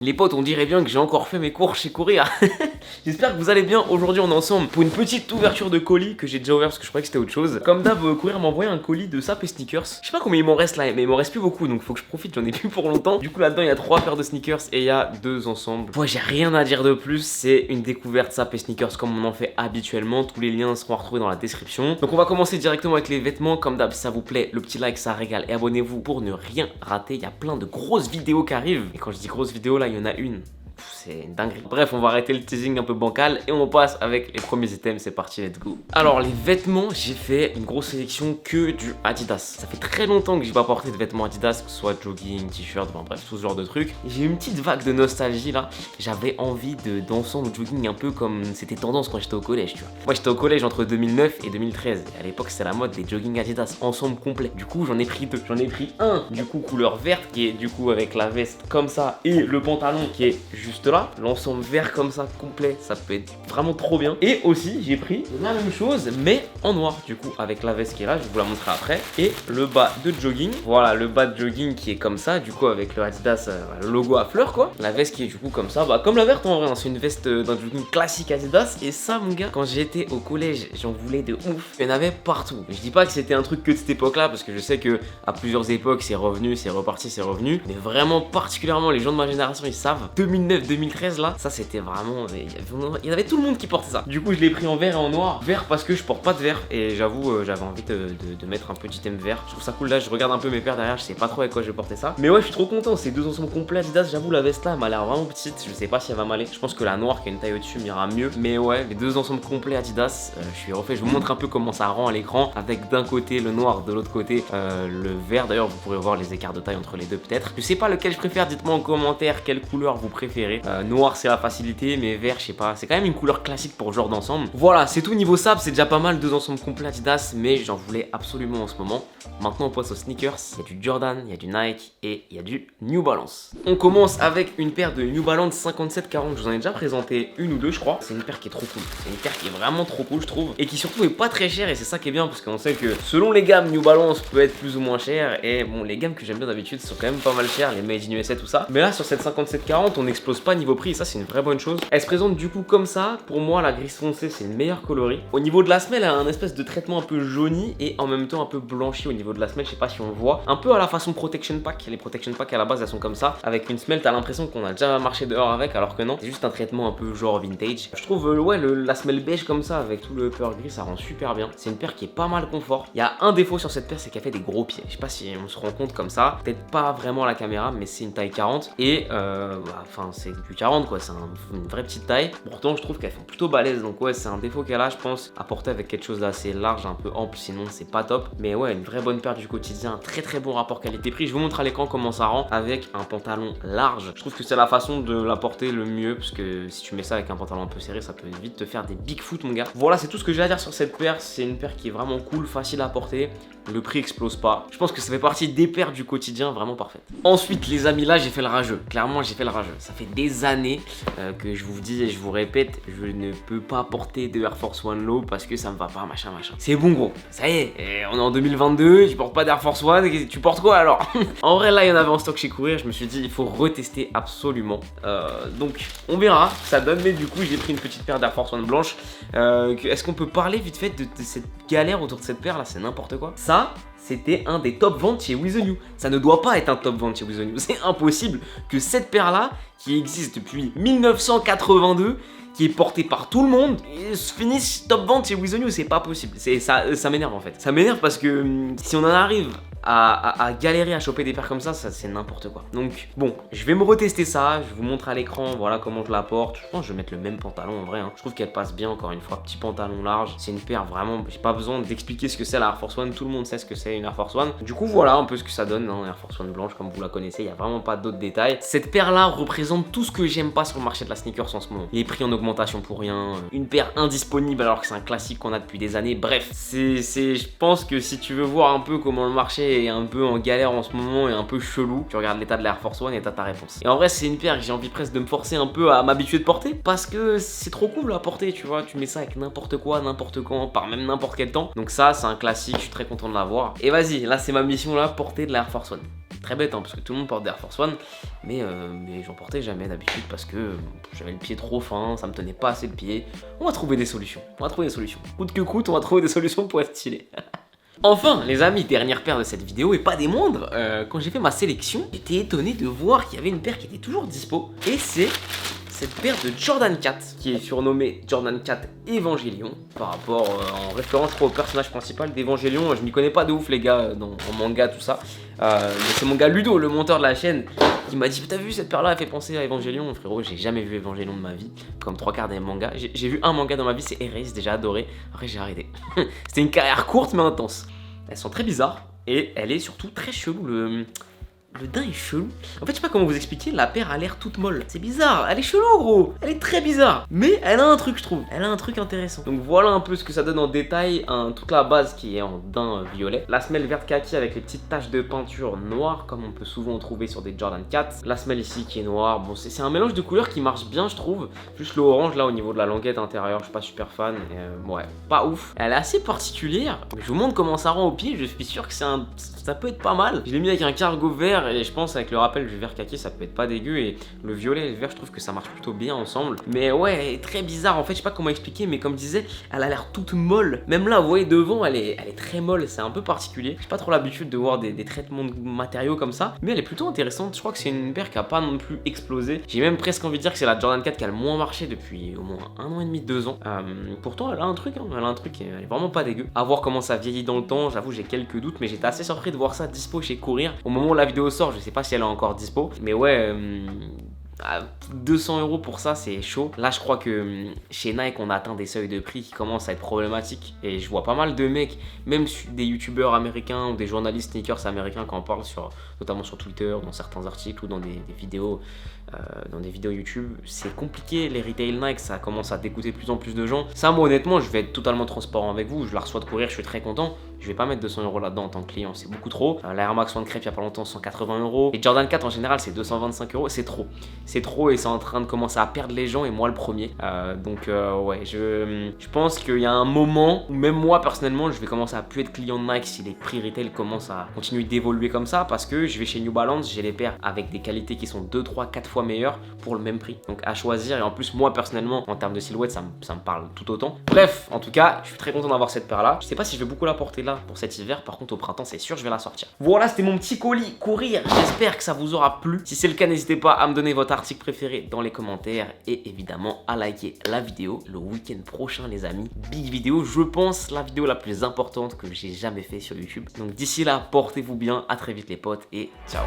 Les potes, on dirait bien que j'ai encore fait mes cours chez Courir. J'espère que vous allez bien. Aujourd'hui, on est ensemble pour une petite ouverture de colis que j'ai déjà ouvert parce que je croyais que c'était autre chose. Comme d'hab, Courir m'a envoyé un colis de Sap et Sneakers. Je sais pas combien il m'en reste là, mais il m'en reste plus beaucoup donc faut que je profite, j'en ai plus pour longtemps. Du coup, là-dedans, il y a 3 paires de sneakers et il y a 2 ensembles. Moi, j'ai rien à dire de plus. C'est une découverte Sap et Sneakers comme on en fait habituellement. Tous les liens seront retrouvés dans la description. Donc, on va commencer directement avec les vêtements. Comme d'hab, si ça vous plaît, le petit like, ça régale et abonnez-vous pour ne rien rater. Il y a plein de grosses vidéos qui arrivent. Et quand je dis grosses vidéos, là, il y en a une. C'est une dinguerie. Bref, on va arrêter le teasing un peu bancal et on passe avec les premiers items. C'est parti, let's go. Alors, les vêtements, j'ai fait une grosse sélection que du Adidas. Ça fait très longtemps que j'ai pas porté de vêtements Adidas, que ce soit jogging, t-shirt, enfin bref, tout ce genre de trucs. J'ai eu une petite vague de nostalgie là. J'avais envie d'ensemble jogging un peu comme c'était tendance quand j'étais au collège, tu vois. Moi, j'étais au collège entre 2009 et 2013. Et à l'époque, c'était la mode des jogging Adidas ensemble complet. Du coup, j'en ai pris 2. J'en ai pris un, du coup, couleur verte, qui est du coup avec la veste comme ça et le pantalon qui est juste là, l'ensemble vert comme ça complet, ça peut être vraiment trop bien. Et aussi j'ai pris la même chose mais en noir du coup avec la veste qui est là, je vais vous la montrer après, et le bas de jogging. Voilà le bas de jogging qui est comme ça du coup avec le Adidas, le logo à fleurs quoi. La veste qui est du coup comme ça, bah comme la verte en vrai, hein, c'est une veste d'un jogging classique Adidas. Et ça mon gars, quand j'étais au collège j'en voulais de ouf, il y en avait partout. Je dis pas que c'était un truc que de cette époque là parce que je sais que à plusieurs époques c'est revenu, c'est reparti, c'est revenu, mais vraiment particulièrement les gens de ma génération ils savent, 2009-2013 là, ça c'était vraiment, il y avait tout le monde qui portait ça. Du coup je l'ai pris en vert et en noir. Vert parce que je porte pas de vert et j'avoue j'avais envie de mettre un petit thème vert. Je trouve ça cool. Là je regarde un peu mes paires derrière, je sais pas trop avec quoi je vais porter ça, mais ouais je suis trop content. Ces 2 ensembles complets Adidas, j'avoue la veste là elle m'a l'air vraiment petite, je sais pas si elle va m'aller. Je pense que la noire qui a une taille au-dessus m'ira mieux, mais ouais les 2 ensembles complets Adidas, je suis refait. Je vous montre un peu comment ça rend à l'écran avec d'un côté le noir, de l'autre côté le vert. D'ailleurs vous pourrez voir les écarts de taille entre les deux peut-être. Je sais pas lequel je préfère, dites-moi en commentaire quelle couleur vous préférez. Noir c'est la facilité, mais vert je sais pas, c'est quand même une couleur classique pour genre d'ensemble. Voilà, c'est tout niveau sable, c'est déjà pas mal, 2 ensembles complets Adidas, mais j'en voulais absolument en ce moment. Maintenant on passe aux sneakers. Il y a du Jordan, il y a du Nike et il y a du New Balance. On commence avec une paire de New Balance 5740. Je vous en ai déjà présenté une ou deux je crois. C'est une paire qui est trop cool, c'est une paire qui est vraiment trop cool je trouve, et qui surtout est pas très chère. Et c'est ça qui est bien parce qu'on sait que selon les gammes New Balance peut être plus ou moins cher. Et bon, les gammes que j'aime bien d'habitude sont quand même pas mal chères, les Made in USA tout ça. Mais là sur cette 5740 on n'explose pas niveau prix, et ça c'est une vraie bonne chose. Elle se présente du coup comme ça. Pour moi la gris foncé c'est une meilleure coloris. Au niveau de la semelle, elle a un espèce de traitement un peu jauni et en même temps un peu blanchi au niveau de la semelle. Je sais pas si on le voit, un peu à la façon Protection Pack. Les Protection Pack à la base elles sont comme ça, avec une semelle t'as l'impression qu'on a déjà marché dehors avec, alors que non, c'est juste un traitement un peu genre vintage. Je trouve ouais la semelle beige comme ça avec tout le peur gris, ça rend super bien. C'est une paire qui est pas mal confort. Il y a un défaut sur cette paire, c'est qu'elle fait des gros pieds. Je sais pas si on se rend compte comme ça, peut-être pas vraiment à la caméra, mais c'est une taille 40 et enfin c'est du 40 quoi, c'est une vraie petite taille. Pourtant je trouve qu'elles font plutôt balèze, donc ouais c'est un défaut qu'elle a je pense, à porter avec quelque chose d'assez large, un peu ample, sinon c'est pas top. Mais ouais une vraie bonne paire du quotidien, un très bon rapport qualité-prix. Je vous montre à l'écran comment ça rend avec un pantalon large. Je trouve que c'est la façon de la porter le mieux, parce que si tu mets ça avec un pantalon un peu serré ça peut vite te faire des big foot mon gars. Voilà, c'est tout ce que j'ai à dire sur cette paire. C'est une paire qui est vraiment cool, facile à porter, le prix explose pas. Je pense que ça fait partie des paires du quotidien vraiment parfaites. Ensuite les amis, là j'ai fait le rageux, clairement j'ai fait le rageux. Ça fait des années que je vous dis et je vous répète, je ne peux pas porter de Air Force One Low parce que ça me va pas, machin. C'est bon gros, ça y est, on est en 2022, tu portes pas d'Air Force One, tu portes quoi alors? En vrai là il y en avait en stock chez Courir, je me suis dit il faut retester absolument. Donc on verra ce que ça donne, mais du coup j'ai pris une petite paire d'Air Force One blanche. Est-ce qu'on peut parler vite fait de cette galère autour de cette paire là? C'est n'importe quoi. Ça c'était un des top ventes chez With The New. Ça ne doit pas être un top vente chez With The New. C'est impossible que cette paire là, qui existe depuis 1982, qui est portée par tout le monde, et se finisse top vente chez With The New. C'est pas possible. Ça m'énerve en fait. Ça m'énerve parce que si on en arrive à galérer à choper des paires comme ça c'est n'importe quoi. Donc bon, je vais me retester ça, je vous montre à l'écran, voilà comment je la porte. Je pense que je vais mettre le même pantalon en vrai, hein. Je trouve qu'elle passe bien encore une fois, petit pantalon large. C'est une paire vraiment, j'ai pas besoin d'expliquer ce que c'est la Air Force One, tout le monde sait ce que c'est une Air Force One. Du coup voilà un peu ce que ça donne, hein, Air Force One blanche comme vous la connaissez, il y a vraiment pas d'autres détails. Cette paire là représente tout ce que j'aime pas sur le marché de la sneakers en ce moment. Les prix en augmentation pour rien, une paire indisponible alors que c'est un classique qu'on a depuis des années. Bref, je pense que si tu veux voir un peu comment le marché est un peu en galère en ce moment et un peu chelou, tu regardes l'état de l'Air Force One et t'as ta réponse. Et en vrai c'est une paire que j'ai envie presque de me forcer un peu à m'habituer de porter, parce que c'est trop cool à porter, tu vois, tu mets ça avec n'importe quoi, n'importe quand, par même n'importe quel temps. Donc ça c'est un classique, je suis très content de l'avoir. Et vas-y, là c'est ma mission là, porter de l'Air Force One. Très bête, hein, parce que tout le monde porte des Air Force One, mais j'en portais jamais d'habitude parce que j'avais le pied trop fin, ça me tenait pas assez le pied. On va trouver des solutions, Coûte que coûte, on va trouver des solutions pour être stylé. Enfin, les amis, dernière paire de cette vidéo, et pas des moindres, quand j'ai fait ma sélection, j'étais étonné de voir qu'il y avait une paire qui était toujours dispo, et c'est cette paire de Jordan 4, qui est surnommée Jordan 4 Evangelion, par rapport, en référence, je crois, au personnage principal d'Evangelion. Je m'y connais pas de ouf, les gars, en manga, tout ça, mais c'est mon gars Ludo, le monteur de la chaîne, qui m'a dit, t'as vu, cette paire-là, elle fait penser à Evangelion. Frérot, j'ai jamais vu Evangelion de ma vie, comme 3/4 des mangas. J'ai vu un manga dans ma vie, c'est Erase, déjà adoré, après j'ai arrêté. C'était une carrière courte, mais intense. Elles sont très bizarres et elle est surtout très chelou. Le daim est chelou. En fait, je sais pas comment vous expliquer, la paire a l'air toute molle. C'est bizarre, elle est chelou gros. Elle est très bizarre. Mais elle a un truc, je trouve. Elle a un truc intéressant. Donc voilà un peu ce que ça donne en détail. Toute la base qui est en daim violet. La semelle verte kaki avec les petites taches de peinture noire, comme on peut souvent trouver sur des Jordan 4. La semelle ici qui est noire. Bon, c'est un mélange de couleurs qui marche bien, je trouve. Juste le orange là au niveau de la languette intérieure, je suis pas super fan. Ouais, pas ouf. Elle est assez particulière. Mais je vous montre comment ça rend au pied. Je suis sûr que ça peut être pas mal. Je l'ai mis avec un cargo vert et je pense avec le rappel du vert kaki ça peut être pas dégueu, et le violet et le vert je trouve que ça marche plutôt bien ensemble. Mais ouais, elle est très bizarre en fait, je sais pas comment expliquer, mais comme je disais, elle a l'air toute molle. Même là vous voyez devant elle est très molle, c'est un peu particulier. J'ai pas trop l'habitude de voir des traitements de matériaux comme ça, mais elle est plutôt intéressante. Je crois que c'est une paire qui a pas non plus explosé. J'ai même presque envie de dire que c'est la Jordan 4 qui a le moins marché depuis au moins 1 an et demi, 2 ans. Pourtant elle a un truc, elle a un truc, elle est vraiment pas dégueu. À voir comment ça vieillit dans le temps, j'avoue j'ai quelques doutes, mais j'étais assez surpris de voir ça dispo chez Courir. Au moment où la vidéo sort, je sais pas si elle est encore dispo, mais ouais, 200 € pour ça c'est chaud. Là je crois que chez Nike on a atteint des seuils de prix qui commencent à être problématiques, et je vois pas mal de mecs, même des youtubeurs américains ou des journalistes sneakers américains qui en parlent notamment sur Twitter, dans certains articles ou dans des vidéos YouTube. C'est compliqué les retail Nike, ça commence à dégoûter de plus en plus de gens. Ça moi honnêtement je vais être totalement transparent avec vous, je la reçois de Courir, je suis très content. Je vais pas mettre 200 € là-dedans en tant que client, c'est beaucoup trop. La Air Max One Crêpe il y a pas longtemps 180 €. Et Jordan 4 en général c'est 225 €, c'est trop. C'est trop et c'est en train de commencer à perdre les gens, et moi le premier. Ouais, je pense qu'il y a un moment où même moi personnellement je vais commencer à plus être client de Nike si les prix retail commencent à continuer d'évoluer comme ça, parce que je vais chez New Balance, j'ai les paires avec des qualités qui sont 2, 3, 4 fois meilleures pour le même prix. Donc à choisir, et en plus moi personnellement en termes de silhouette ça me parle tout autant. Bref, en tout cas je suis très content d'avoir cette paire là. Je sais pas si je vais beaucoup la porter là pour cet hiver, par contre au printemps c'est sûr je vais la sortir. Voilà, c'était mon petit colis Courir, j'espère que ça vous aura plu. Si c'est le cas, n'hésitez pas à me donner votre article préféré dans les commentaires, et évidemment à liker la vidéo. Le week-end prochain les amis, big vidéo, je pense la vidéo la plus importante que j'ai jamais fait sur YouTube. Donc d'ici là, portez-vous bien, à très vite les potes, et ciao.